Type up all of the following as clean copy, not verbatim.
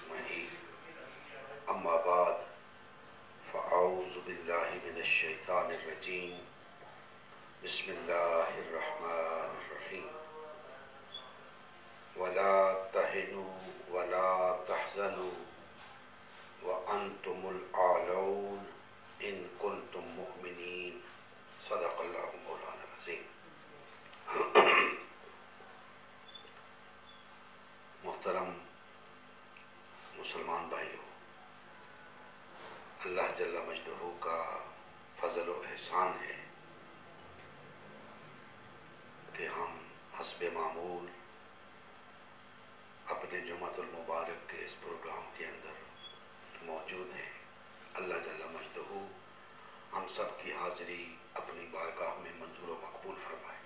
अजमईन। अम्मा बाद फ़अऊज़ु बिल्लाहि मिनश्शैतानिर्रजीम। बिस्मिल्लाहिर्रहमानिर्रहीम। वला तहिनु वला तहज़नु व अंतुमुल आलौन इन कुंतुम मुमिनीन। सदक़ल्लाहु मौलाना अज़ीम। मुहतरम मुसलमान भाइयों, अल्लाह जल्ला मजदहू का फ़ज़ल व एहसान है कि हम हस्बे मामूल अपने जुम्मतुल मुबारक के इस प्रोग्राम के अंदर मौजूद हैं। अल्लाह जल्ला मजदहू हम सब की हाज़िरी अपनी बारगाह में मंजूर व मकबूल फरमाए।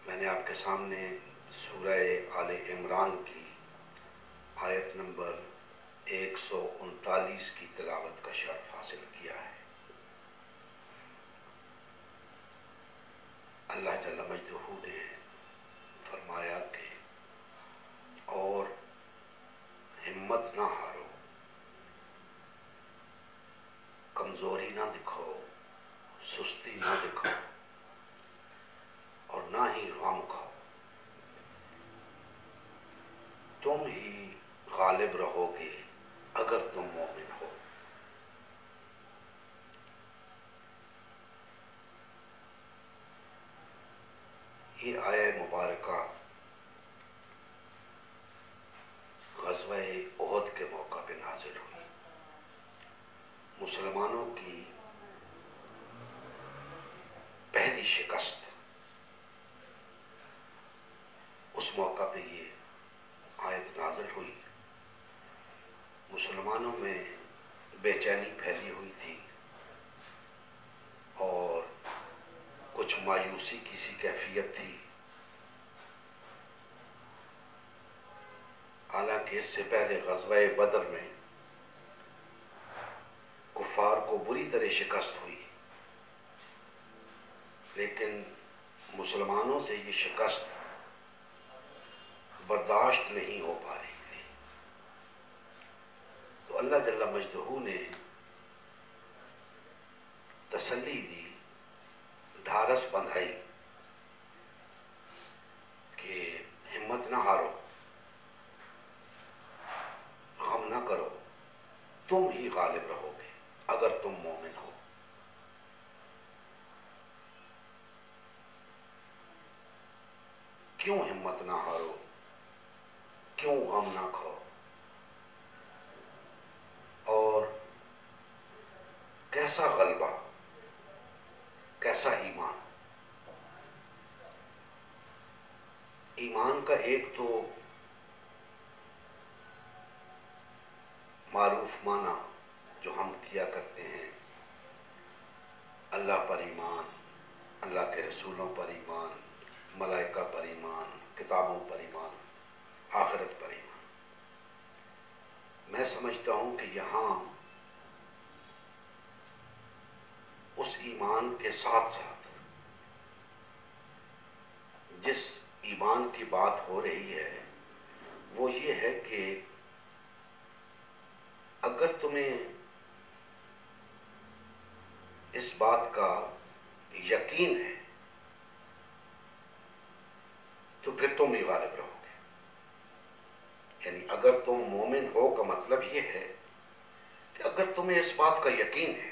मैंने आपके सामने सूरह आले इमरान की आयत नंबर 139 की तिलावत का शर्फ हासिल किया है। अल्लाह जल्ला मजदहू ने फरमाया कि और हिम्मत ना हारो, कमजोरी ना दिखाओ, सुस्ती ना दिखाओ और ना ही गम खाओ। तुम ही गालिब रहोगे अगर तुम मोमिन हो। ये आया मुबारका ग़ज़वा-ए उहद के मौका पे नाज़िल हुई। मुसलमानों की पहली शिकस्त, उस मौका पे ये आयत नाज़िल हुई। मुसलमानों में बेचैनी फैली हुई थी और कुछ मायूसी की सी कैफियत थी। हालांकि इससे पहले ग़ज़वा-ए बदर में कुफ़ार को बुरी तरह शिकस्त हुई, लेकिन मुसलमानों से ये शिकस्त बर्दाश्त नहीं हो पा रही थी। तो अल्लाह जल्ला मजदहू ने तसल्ली दी, ढारस बंधाई कि हिम्मत ना हारो, गम ना करो, तुम ही गालिब रहोगे अगर तुम मोमिन हो। क्यों हिम्मत ना हारो, क्यों गम ना खाओ और कैसा गलबा, कैसा ईमान। ईमान का एक तो मारूफ माना जो हम किया करते हैं, अल्लाह पर ईमान, अल्लाह के रसूलों पर ईमान, मलाइका पर ईमान, किताबों पर ईमान, आखिरत पर ईमान। मैं समझता हूं कि यहाँ उस ईमान के साथ साथ जिस ईमान की बात हो रही है वो ये है कि अगर तुम्हें इस बात का यकीन है तो फिर तुम ही गालिब रहोगे। यानी अगर तुम मोमिन हो का मतलब ये है कि अगर तुम्हें इस बात का यकीन है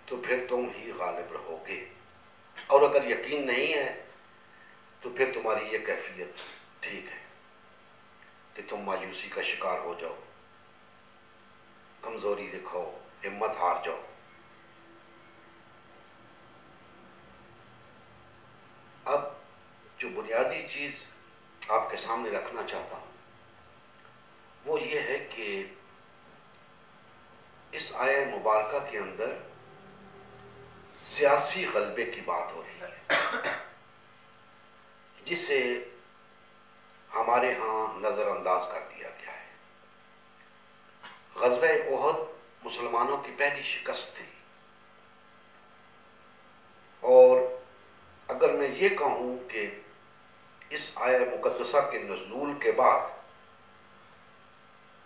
तो फिर तुम ही गालिब रहोगे, और अगर यकीन नहीं है तो फिर तुम्हारी ये कैफियत ठीक है कि तुम मायूसी का शिकार हो जाओ, कमजोरी दिखाओ, हिम्मत हार जाओ। अब जो बुनियादी चीज आपके सामने रखना चाहता हूं वो ये है कि इस आया मुबारका के अंदर सियासी गलबे की बात हो रही है, जिसे हमारे यहाँ नजरअंदाज कर दिया गया है। ग़ज़वा-ए उहद मुसलमानों की पहली शिकस्त थी, और अगर मैं ये कहूँ कि इस आया मुकद्दसा के नुज़ूल के बाद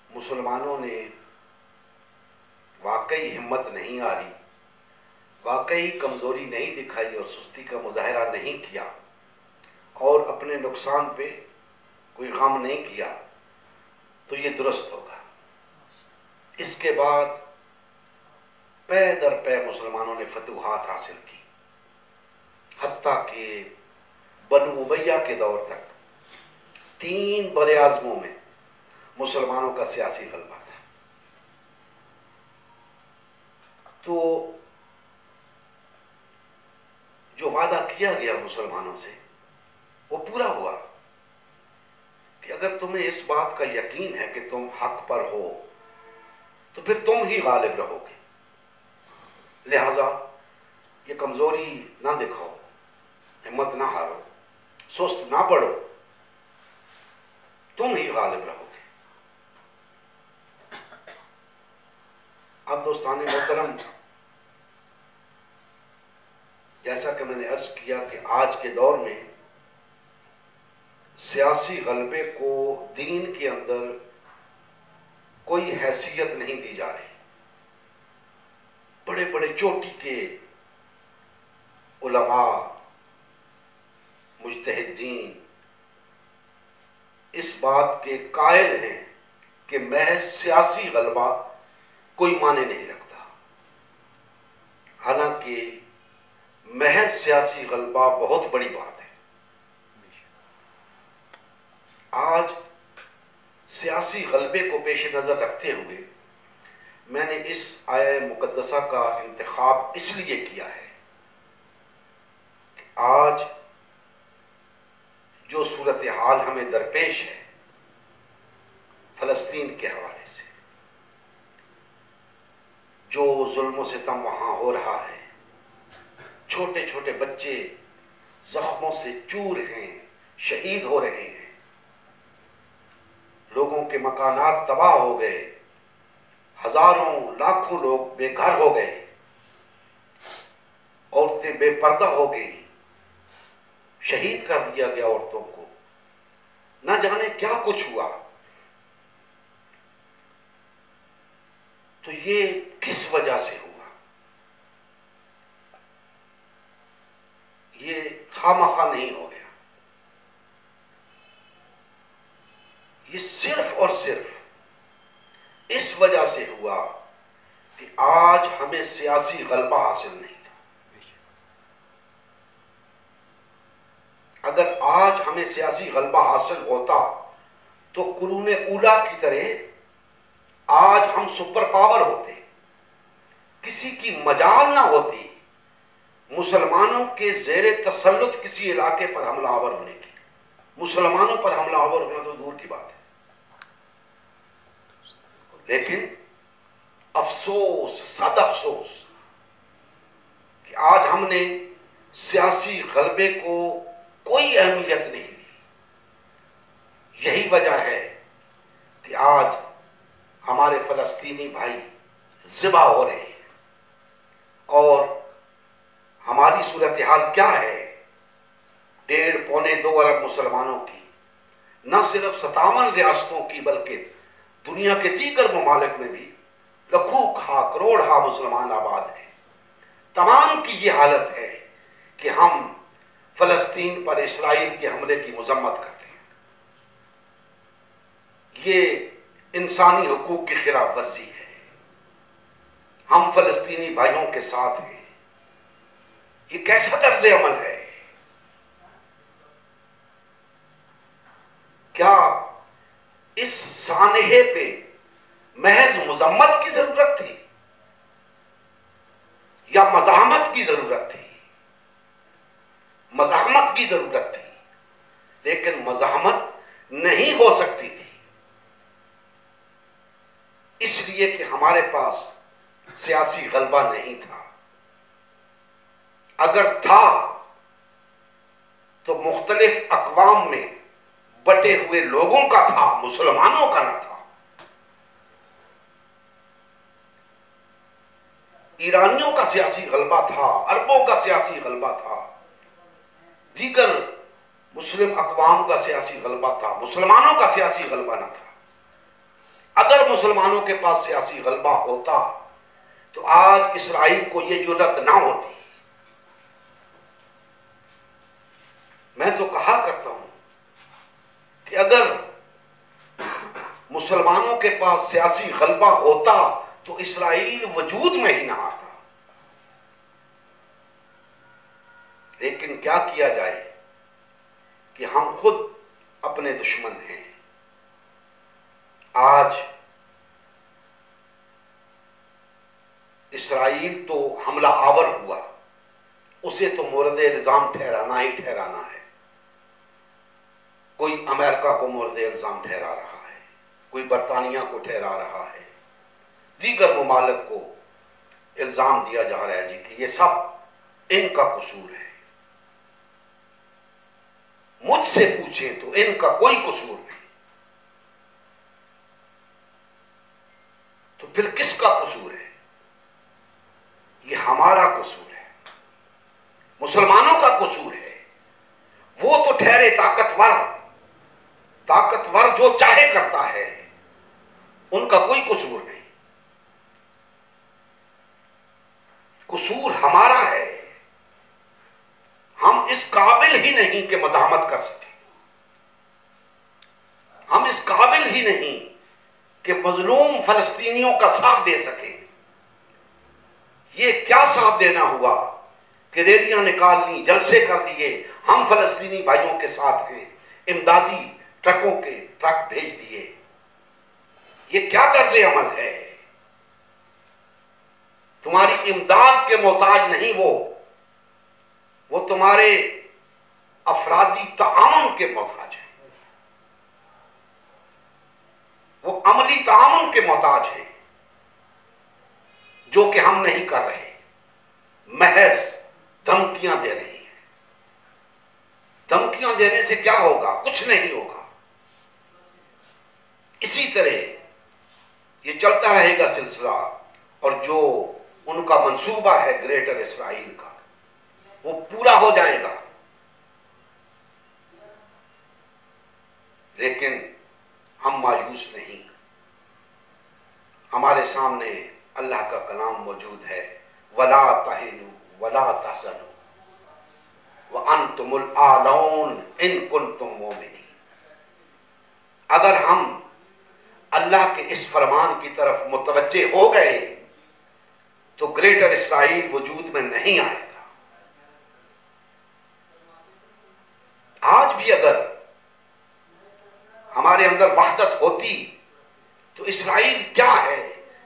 मुसलमानों ने वाकई हिम्मत नहीं हारी, वाकई कमज़ोरी नहीं दिखाई और सुस्ती का मुजाहरा नहीं किया और अपने नुकसान पे कोई गम नहीं किया, तो ये दुरुस्त होगा। इसके बाद पै दर पै मुसलमानों ने फतूहात हासिल की, हत्ता कि बनु उमैया के दौर तक 3 बरे-आज़मों में मुसलमानों का सियासी गलबा था। तो जो वादा किया गया मुसलमानों से वो पूरा हुआ कि अगर तुम्हें इस बात का यकीन है कि तुम हक पर हो तो फिर तुम ही गालिब रहोगे, लिहाजा ये कमजोरी ना दिखाओ, हिम्मत ना हारो, सुस्त ना पड़ो, तुम ही गालिब रहोगे। अब दोस्तान मोहतरम, जैसा कि मैंने अर्ज किया कि आज के दौर में सियासी गलबे को दीन के अंदर कोई हैसियत नहीं दी जा रही। बड़े बड़े चोटी के उलमा, मुज्तहिदीन इस बात के कायल हैं कि महज सियासी गलबा कोई माने नहीं रखता, हालांकि महज सियासी गलबा बहुत बड़ी बात है। आज सियासी गलबे को पेश नजर रखते हुए मैंने इस आया मुकद्दसा का इंतखाब इसलिए किया है कि आज जो सूरत हाल हमें दरपेश है फलस्तीन के हवाले से, जो जुल्म सितम वहां हो रहा है, छोटे छोटे बच्चे जख्मों से चूर हैं, शहीद हो रहे हैं, लोगों के मकानात तबाह हो गए, हजारों लाखों लोग बेघर हो गए, औरतें बेपर्दा हो गई, शहीद कर दिया गया औरतों को, ना जाने क्या कुछ हुआ। तो ये किस वजह से हुआ? ये खामखा नहीं हो गया, ये सिर्फ और सिर्फ इस वजह से हुआ कि आज हमें सियासी गलबा हासिल नहीं था। अगर आज हमें सियासी गलबा हासिल होता तो कुरूने उला की तरह आज हम सुपर पावर होते, किसी की मजाल ना होती मुसलमानों के जेरे तसल्लुत किसी इलाके पर हमलावर होने की। मुसलमानों पर हमलावर होना तो दूर की बात है, लेकिन अफसोस, सद अफसोस कि आज हमने सियासी गलबे को कोई अहमियत नहीं दी। यही वजह है कि आज हमारे फलस्तीनी भाई ज़िबा हो रहे हैं और हमारी सूरत हाल क्या है? 1.5-2 अरब मुसलमानों की, न सिर्फ 57 रियासतों की बल्कि दुनिया के दीगर ममालिक में भी लखों करोड़ मुसलमान आबाद हैं। तमाम की ये हालत है कि हम फलस्तीन पर इसराइल के हमले की मजम्मत करते हैं। ये इंसानी हुकूक की खिलाफ वर्जी है। हम फलस्तीनी भाइयों के साथ हैं। ये कैसा तर्ज अमल है? क्या इस सानहे पे महज मजम्मत की जरूरत थी या मज़ाहमत की जरूरत थी? मज़ाहमत की जरूरत थी, लेकिन मज़ाहमत नहीं हो सकती थी, इसलिए कि हमारे पास सियासी गलबा नहीं था। अगर था तो मुख्तलिफ अक़वाम में बटे हुए लोगों का था, मुसलमानों का न था। ईरानियों का सियासी गलबा था, अरबों का सियासी गलबा था, दीगर मुस्लिम अक़वाम का सियासी गलबा था, मुसलमानों का सियासी गलबा न था। अगर मुसलमानों के पास सियासी गलबा होता तो आज इसराइल को यह जुर्रत ना होती। मैं तो कहा करता हूं कि अगर मुसलमानों के पास सियासी गलबा होता तो इसराइल वजूद में ही ना आता। लेकिन क्या किया जाए कि हम खुद अपने दुश्मन हैं। आज इसराइल तो हमला आवर हुआ, उसे तो मोरद इल्जाम ठहराना ही ठहराना है। कोई अमेरिका को मोरद इल्जाम ठहरा रहा है, कोई बरतानिया को ठहरा रहा है, दीगर ममालिक को इल्जाम दिया जा रहा है जी कि ये सब इनका कसूर है। मुझसे पूछें तो इनका कोई कसूर नहीं। तो फिर किसका कसूर है? ये हमारा कसूर है, मुसलमानों का कसूर है। वो तो ठहरे ताकतवर, ताकतवर जो चाहे करता है, उनका कोई कसूर नहीं। कसूर हमारा है। हम इस काबिल ही नहीं कि मज़ाहमत कर सकें, हम इस काबिल ही नहीं कि मजलूम फलस्तीनियों का साथ दे सकें। ये क्या साथ देना हुआ कि रैलियां निकाल ली, जलसे कर दिए, हम फलस्तीनी भाइयों के साथ हैं, इमदादी ट्रकों के ट्रक भेज दिए। ये क्या तर्ज अमल है? तुम्हारी इमदाद के मोहताज नहीं वो तुम्हारे अफरादी तामुन के मोहताज है, वो अमली तामुन के मोहताज है, जो कि हम नहीं कर रहे, महज धमकियां दे रहे हैं। धमकियां देने से क्या होगा? कुछ नहीं होगा। इसी तरह ये चलता रहेगा सिलसिला, और जो उनका मंसूबा है ग्रेटर इसराइल का, वो पूरा हो जाएगा। लेकिन हम मायूस नहीं। हमारे सामने अल्लाह का कलाम मौजूद है, वला तहिनु वला तहज़नु व अंतुमुल आलौन इन कुंतुम मोमिनीन। अगर हम अल्लाह के इस फरमान की तरफ मुतवज्जे हो गए तो ग्रेटर इसराइल वजूद में नहीं आएगा। आज भी अगर हमारे अंदर वहदत होती तो इसराइल क्या है?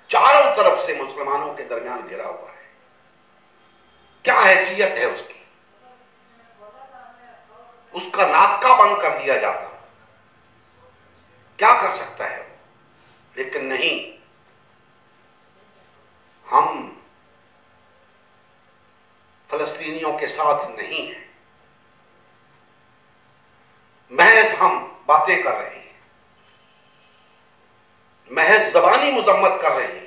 चारों तरफ से मुसलमानों के दरमियान घिरा हुआ है। क्या हैसियत है उसकी? उसका नाटका बंद कर दिया जाता, क्या कर सकता है वो? लेकिन नहीं, हम फलस्तीनियों के साथ नहीं हैं। महज हम बातें कर रहे हैं, महज ज़बानी मुज़म्मत कर रहे हैं,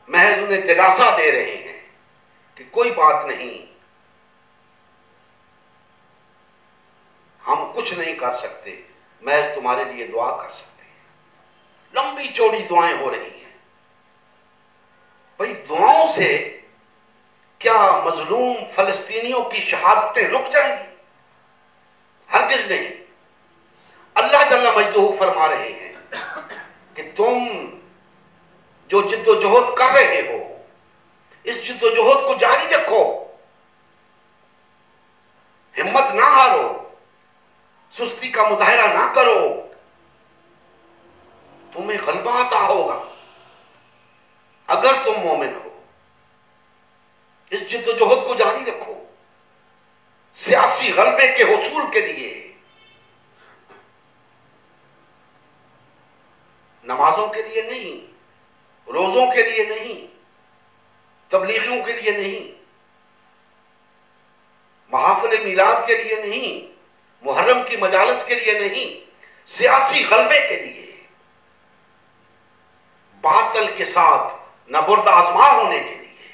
महज उन्हें दिलासा दे रहे हैं कि कोई बात नहीं, हम कुछ नहीं कर सकते, महज तुम्हारे लिए दुआ कर सकते हैं। लंबी चौड़ी दुआएं हो रही हैं। भाई, दुआओं से क्या मजलूम फलस्तीनियों की शहादतें रुक जाएंगी? हरगिज़ नहीं। अल्लाह जल्ला मजदूह फरमा रहे हैं कि तुम जो जिद्दोजहद कर रहे हो, इस जिद्दोजहद को जारी रखो, हिम्मत ना हारो, सुस्ती का मुजाहिरा ना करो, तुम्हें गलबा अता होगा अगर तुम मोमिन हो। इस जिद्दोजहद को जारी रखो, सियासी गलबे के हुसूल के लिए, नमाजों के लिए नहीं, रोजों के लिए नहीं, तबलीगियों के लिए नहीं, महाफिल मिलाद के लिए नहीं, मुहर्रम की मजालिस के लिए नहीं, सियासी गलबे के लिए, बातिल के साथ नबुर्द आजमा होने के लिए,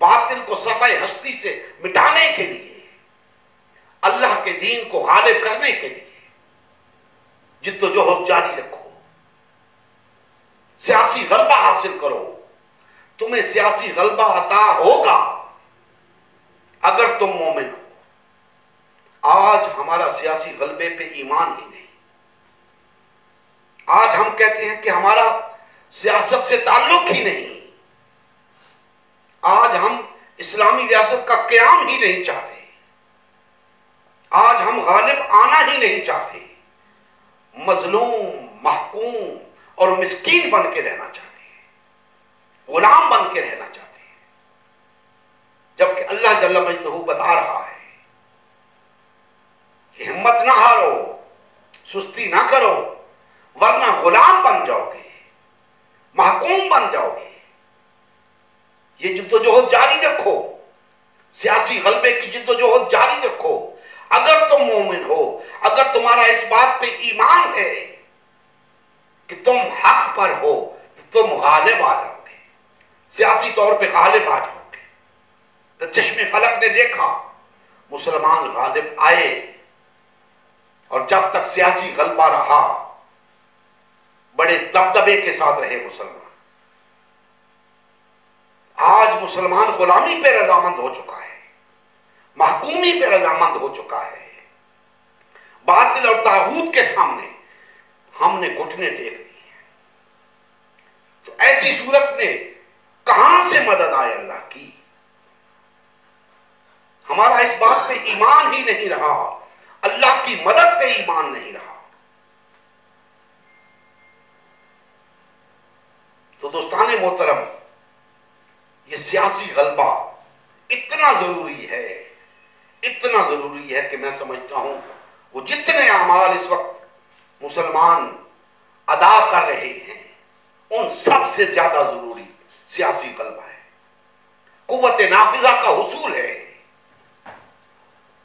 बातिल को सफ़े हस्ती से मिटाने के लिए अल्लाह के दीन को गालिब करने के लिए जिद्दोजहद जारी रखो, सियासी गलबा हासिल करो। तुम्हें सियासी गलबा अता होगा अगर तुम मोमिन हो। आज हमारा सियासी गलबे पे ईमान ही नहीं। आज हम कहते हैं कि हमारा सियासत से ताल्लुक ही नहीं। आज हम इस्लामी रियासत का क़याम ही नहीं चाहते। आज हम गालिब आना ही नहीं चाहते। मजलूम, महकूम और मिस्कीन बन के रहना चाहते हैं, गुलाम बन के रहना चाहते हैं। जबकि अल्लाह जल्ल मजदहू बता रहा है कि हिम्मत ना हारो, सुस्ती ना करो, वरना गुलाम बन जाओगे, महकूम बन जाओगे। ये जिद्दोजहद जारी रखो, सियासी गलबे की जिद्दोजहद जारी रखो। अगर तुम मोमिन हो, अगर तुम्हारा इस बात पे ईमान है कि तुम हक पर हो, तो तुम गालिब आ जाओगे, सियासी तौर पे गालिब आ जाओगे। तो चश्मे फलक ने देखा मुसलमान गालिब आए, और जब तक सियासी गलबा रहा बड़े दबदबे के साथ रहे मुसलमान। आज मुसलमान गुलामी पे रजामंद हो चुका है, महकूमी पे रजामंद हो चुका है। बातिल और तागूत के सामने हमने घुटने टेक दिए। तो ऐसी सूरत में कहां से मदद आए अल्लाह की? हमारा इस बात पे ईमान ही नहीं रहा, अल्लाह की मदद पे ईमान नहीं रहा। तो दोस्ताने मोहतरम, ये सियासी गलबा इतना जरूरी है, इतना जरूरी है कि मैं समझता हूं वो जितने अमाल इस वक्त मुसलमान अदा कर रहे हैं, उन सब से ज्यादा जरूरी सियासी गलबा है। कुव्वत नाफिजा का हुसूल है।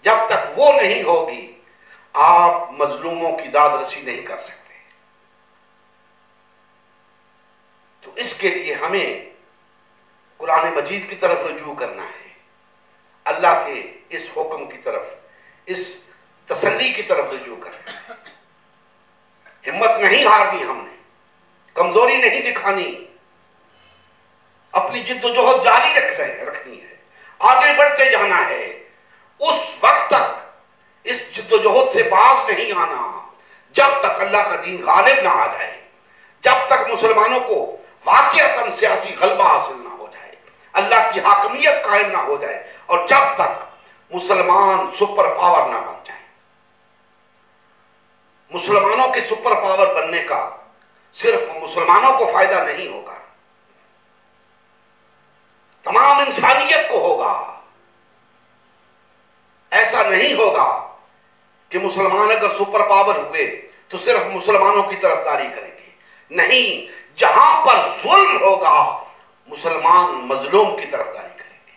जब तक वो नहीं होगी, आप मजलूमों की दाद रसी नहीं कर सकते। तो इसके लिए हमें कुरान मजीद की तरफ रुजू करना है, अल्लाह के इस हुक्म की तरफ, इस तसल्ली की तरफ रुजू करना है। हिम्मत नहीं हारनी, हमने कमजोरी नहीं दिखानी, अपनी जिद्दोजहद जारी रखनी है, आगे बढ़ते जाना है। उस वक्त तक इस जिद्दोजहद से बाज नहीं आना जब तक अल्लाह का दीन गालिब ना आ जाए, जब तक मुसलमानों को वाकईतन सियासी गलबा हासिल ना हो जाए, अल्लाह की हाकमियत कायम ना हो जाए, और जब तक मुसलमान सुपर पावर ना बन जाए। मुसलमानों के सुपर पावर बनने का सिर्फ मुसलमानों को फायदा नहीं होगा, तमाम इंसानियत को होगा। ऐसा नहीं होगा कि मुसलमान अगर सुपर पावर हुए तो सिर्फ मुसलमानों की तरफदारी करेंगे। नहीं, जहां पर जुल्म होगा मुसलमान मजलूम की तरफदारी करेंगे,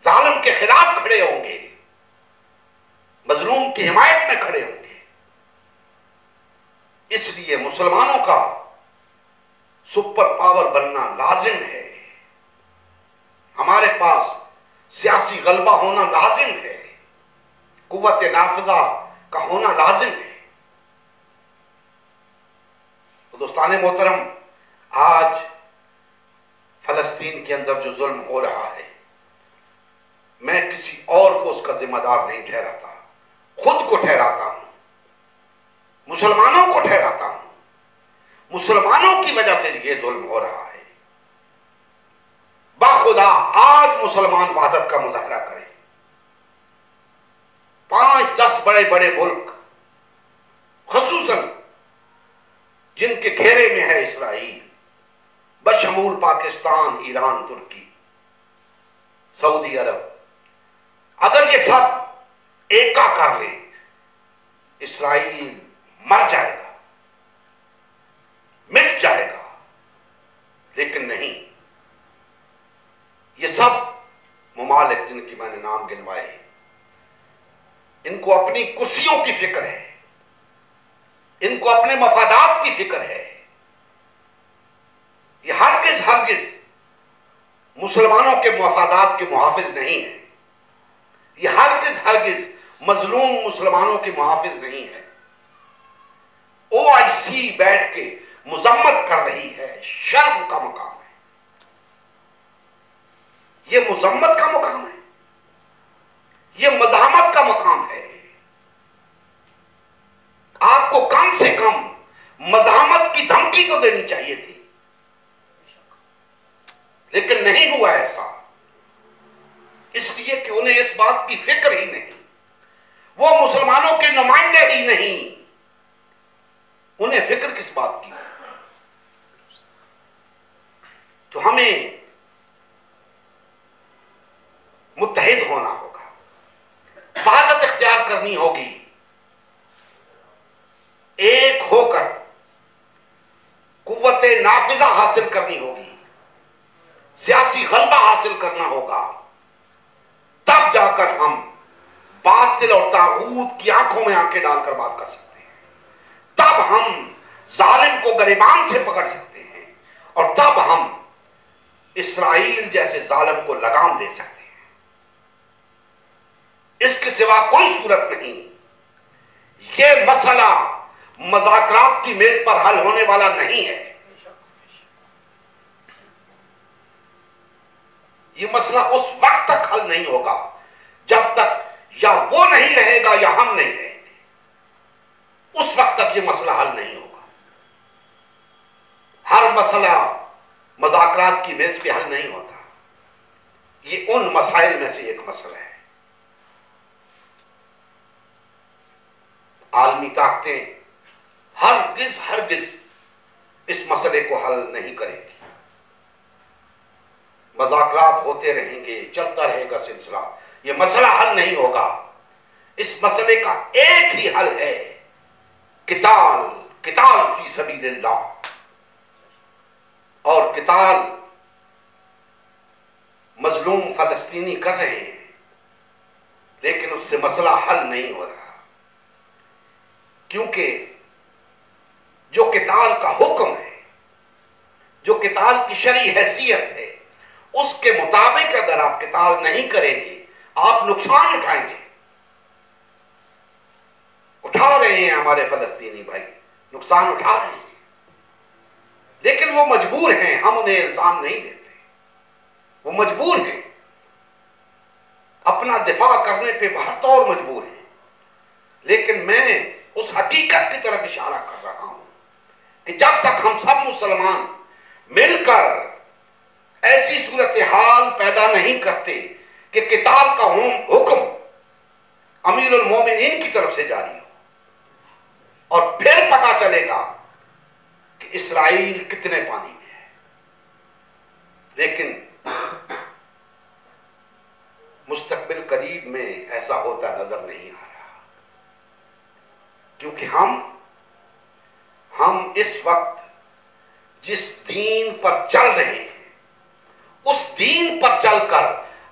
जालिम के खिलाफ खड़े होंगे, मजलूम की हिमायत में खड़े होंगे। इसलिए मुसलमानों का सुपर पावर बनना लाजिम है। हमारे पास सियासी गलबा होना लाजिम है, कुव्वत नाफिजा का होना लाजिम है। तो दोस्ताने मोहतरम, आज फलस्तीन के अंदर जो जुल्म हो रहा है, मैं किसी और को उसका जिम्मेदार नहीं ठहराता, खुद को ठहराता हूं, मुसलमानों को ठहराता हूं। मुसलमानों की वजह से यह जुल्म हो रहा है। बाखुदा आज मुसलमान वहदत का मुजाहरा करें। 5-10 बड़े बड़े मुल्क, खसूसन जिनके घेरे में है इसराइल, बशमूल पाकिस्तान, ईरान, तुर्की, सऊदी अरब, अगर ये सब एका कर ले, इसराइल मर जाएगा, मिट जाएगा। लेकिन नहीं, ये सब मुमालिक जिनकी मैंने नाम गिनवाए, इनको अपनी कुर्सियों की फिक्र है, इनको अपने मफादात की फिक्र है। ये हरगिज मुसलमानों के मफादात के मुहाफिज नहीं है। ये हरगिज मजलूम मुसलमानों की मुहाफिज नहीं है। OIC बैठ के मुजम्मत कर रही है, शर्म का मकाम है। यह मुजम्मत का मकाम है, यह मज़ाहमत का मकाम है। आपको कम से कम मज़ाहमत की धमकी तो देनी चाहिए थी, लेकिन नहीं हुआ ऐसा, इसलिए कि उन्हें इस बात की फिक्र ही नहीं, वो मुसलमानों के नुमाइंदे ही नहीं, उन्हें फिक्र किस बात की। तो हमें मुत्तहिद होना होगा, वहादत इख्तियार करनी होगी, एक होकर कुव्वते नाफिजा हासिल करनी होगी, सियासी गलबा हासिल करना होगा, तब जाकर हम बातिल और तागूत की आंखों में आंखें डालकर बात कर सकते हैं, तब हम जालिम को गरिबान से पकड़ सकते हैं, और तब हम इस्राइल जैसे जालिम को लगाम दे सकते हैं। इसके सिवा कोई सूरत नहीं। यह मसला मज़ाकरात की मेज पर हल होने वाला नहीं है। यह मसला उस वक्त तक हल नहीं होगा जब तक या वो नहीं रहेगा या हम नहीं रहेंगे, उस वक्त तक यह मसला हल नहीं होगा। हर मसला मज़ाकरात की मेज पे हल नहीं होता। ये उन मसाइल में से एक मसला है। आलमी ताकतें हरगिज इस मसले को हल नहीं करेंगी। मज़ाकरात होते रहेंगे, चलता रहेगा सिलसिला, यह मसला हल नहीं होगा। इस मसले का एक ही हल है, किताल फी सबीलिल्लाह। और किताल मजलूम फलस्तीनी कर रहे हैं, लेकिन उससे मसला हल नहीं हो रहा, क्योंकि जो किताल का हुक्म है, जो किताल की शरई हैसियत है, उसके मुताबिक अगर आप किताल नहीं करेंगे, आप नुकसान उठाएंगे। उठा रहे हैं हमारे फलस्तीनी भाई, नुकसान उठा रहे हैं, लेकिन वो मजबूर हैं। हम उन्हें इल्जाम नहीं देते, वो मजबूर हैं, अपना दिफा करने पे बहरतौर मजबूर हैं। लेकिन मैं उस हकीकत की तरफ इशारा कर रहा हूं कि जब तक हम सब मुसलमान मिलकर ऐसी सूरत हाल पैदा नहीं करते कि किताल का हुक्म अमीरुल मोमिनीन की तरफ से जारी हो, और फिर पता चलेगा कि इस्राइल कितने पानी में है। लेकिन मुस्तकबिल करीब में ऐसा होता नजर नहीं आ रहा, क्योंकि हम इस वक्त जिस दीन पर चल रहे हैं, उस दीन पर चलकर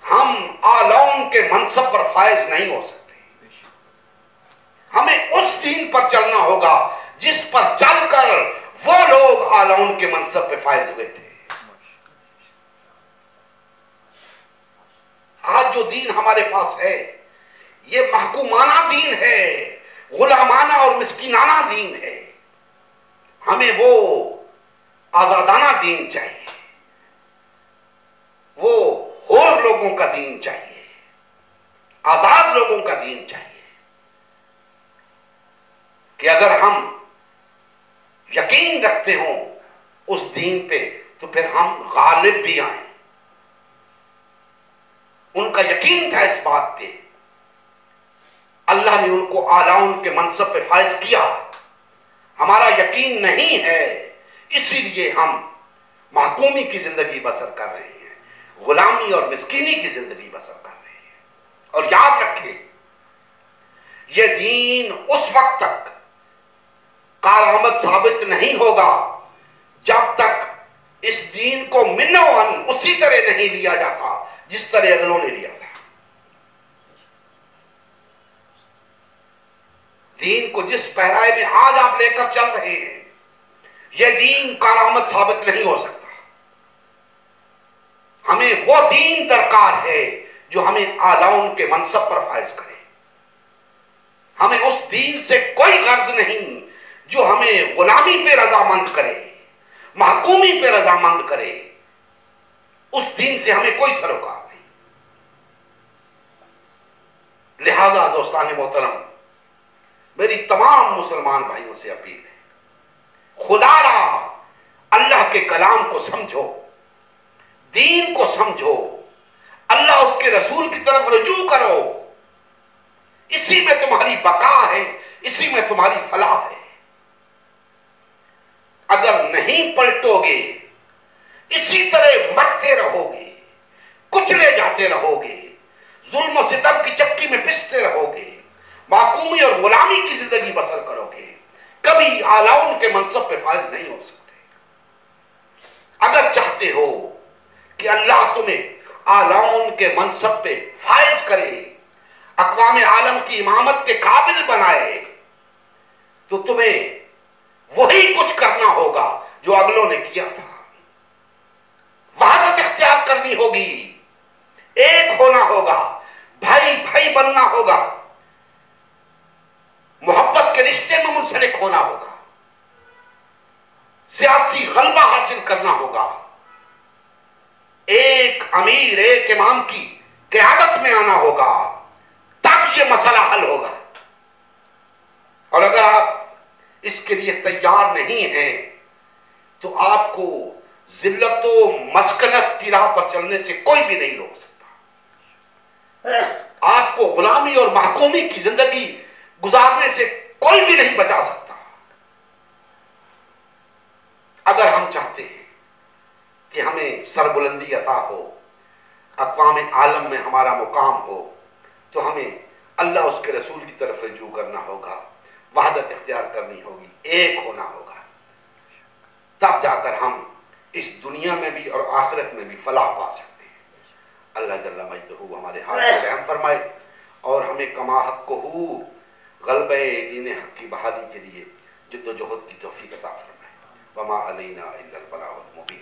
हम आलौन के मनसब पर फायज नहीं हो सकते। हमें उस दीन पर चलना होगा जिस पर चलकर वो लोग आलौन के मनसब पे फायज हुए थे। आज जो दीन हमारे पास है, ये महकूमाना दीन है, गुलामाना और मिस्कीनाना दीन है। हमें वो आजादाना दीन चाहिए, वो होर लोगों का दीन चाहिए, आजाद लोगों का दीन चाहिए, कि अगर हम यकीन रखते हो उस दीन पे तो फिर हम गालिब भी आए। उनका यकीन था इस बात पे, अल्लाह ने उनको आलाउन के मनसब पे फायज किया। हमारा यकीन नहीं है, इसीलिए हम महकूमी की जिंदगी बसर कर रहे हैं, गुलामी और मिस्कीनी की जिंदगी बसर कर रहे हैं। और याद रखें, यह दीन उस वक्त तक कारआमद साबित नहीं होगा जब तक इस दीन को मिन्नोअन उसी तरह नहीं लिया जाता जिस तरह अगलों ने लिया था। दीन को जिस पहराए में आज आप लेकर चल रहे हैं, यह दीन कारआमद साबित नहीं हो सकता। हमें वो दीन दरकार है जो हमें आलाउन के मनसब पर फायज करे। हमें उस दीन से कोई गर्ज नहीं जो हमें गुलामी पे रजामंद करे, महकूमी पे रजामंद करे। उस दीन से हमें कोई सरोकार नहीं। लिहाजा दोस्तान मोहतरम, मेरी तमाम मुसलमान भाइयों से अपील है, खुदारा अल्लाह के कलाम को समझो, दीन को समझो, अल्लाह उसके रसूल की तरफ रुजू करो। इसी में तुम्हारी बका है, इसी में तुम्हारी फलाह है। अगर नहीं पलटोगे, इसी तरह मरते रहोगे, कुचले जाते रहोगे, जुल्म सितम की चक्की में पिसते रहोगे, महकूमी और गुलामी की जिंदगी बसर करोगे, कभी आलाउन के मनसब पे फायज नहीं हो सकते। अगर चाहते हो कि अल्लाह तुम्हें आलाउन के मनसब पे फायज करे, अक़वाम आलम की इमामत के काबिल बनाए, तो तुम्हें वही कुछ करना होगा जो अगलों ने किया था। वहादत इख्तियार करनी होगी, एक होना होगा, भाई भाई बनना होगा, मोहब्बत के रिश्ते में मुंसलिक होना होगा, सियासी गलबा हासिल करना होगा, एक अमीर एक इमाम की क़यादत में आना होगा, तब ये मसला हल होगा। और अगर आप इसके लिए तैयार नहीं हैं तो आपको जिल्लतो मस्कनत की राह पर चलने से कोई भी नहीं रोक सकता। आपको गुलामी और महकूमी की जिंदगी गुजारने से कोई भी नहीं बचा सकता। अगर हम चाहते हैं कि हमें सरबुलंदी अता हो, अक़वाम आलम में हमारा मुकाम हो, तो हमें अल्लाह उसके रसूल की तरफ रुजू करना होगा, वहदत इख्तियार करनी होगी, एक होना होगा। तब जाकर हम इस दुनिया में भी और आखिरत में भी फलाह पा सकते हैं। अल्लाह जल्ला मजदहू हमारे हाथ में रहम फरमाए और हमें कमा हक़्क़हू ग़लबे दीन हक़ की बहाली के लिए जिद्दोजहद की तौफ़ीक़ अता फरमाए। वमा अलैना इल्लल बलागुल मुबीन।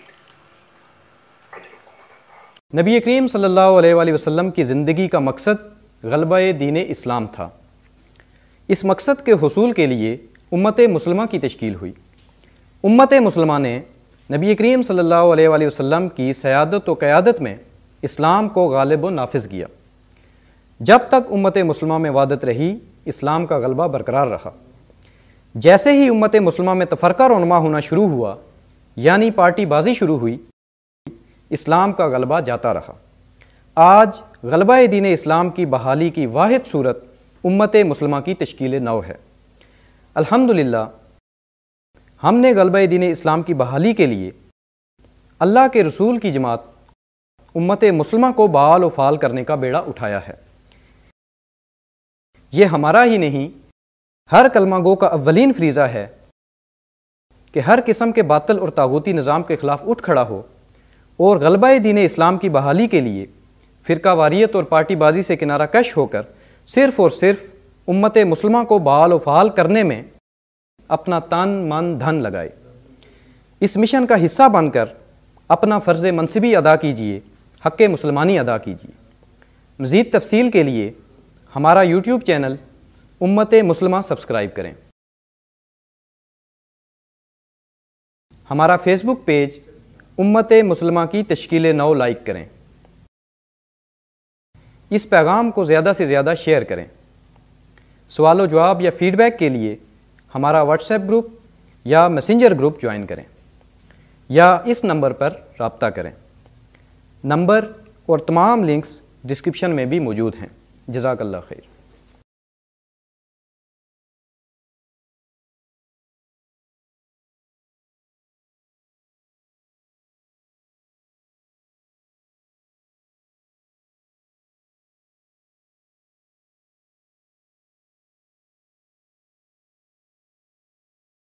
नबी करीम सल्लल्लाहु अलैहि वसल्लम की ज़िंदगी का मकसद ग़लबे दीन इस्लाम था। इस मकसद के हुसूल के लिए उम्मत मुस्लिमा की तश्कील हुई। उम्मत मुस्लिमा ने नबी करीम सल्लल्लाहु अलैहि वसल्लम की सयादत व क़यादत में इस्लाम को गालिब व नाफिज़ किया। जब तक उम्मत मुस्लिमा में वादत रही, इस्लाम का गलबा बरकरार रहा। जैसे ही उम्मत मुस्लिमा में तफ़रक़ा रोनमा होना शुरू हुआ, यानी पार्टीबाजी शुरू हुई, इस्लाम का गलबा जाता रहा। आज गलबा दीन इस्लाम की बहाली की वाहिद सूरत उम्मत मुस्लिमा की तश्कील नौ है। अल्हम्दुलिल्लाह, हमने गलबा दीन इस्लाम की बहाली के लिए अल्लाह के रसूल की जमात उम्मत मुस्लिमा को बाल व फाल करने का बेड़ा उठाया है। ये हमारा ही नहीं, हर कलमा गो का अव्वलीन फरीज़ा है कि हर किस्म के बातिल और तागूती निज़ाम के ख़िलाफ़ उठ खड़ा हो और गलबा दीन इस्लाम की बहाली के लिए फ़िरका वारियत और पार्टीबाजी से किनारा कश होकर सिर्फ़ और सिर्फ उम्मत मुस्लिमा को बाल व फाल करने में अपना तन मन धन लगाए। इस मिशन का हिस्सा बनकर अपना फ़र्ज़ मनसिबी अदा कीजिए, हक़ मुसलमानी अदा कीजिए। मज़ीद तफ़सील के लिए हमारा यूट्यूब चैनल उम्मत मुस्लिमा सब्सक्राइब करें। हमारा फेसबुक पेज उम्मत मुस्लिमा की तश्कील नौ लाइक करें। इस पैगाम को ज़्यादा से ज़्यादा शेयर करें। सवाल व जवाब या फ़ीडबैक के लिए हमारा व्हाट्सएप ग्रुप या मैसेंजर ग्रुप ज्वाइन करें या इस नंबर पर रब्ता करें। नंबर और तमाम लिंक्स डिस्क्रिप्शन में भी मौजूद हैं। जज़ाकल्लाह खैर।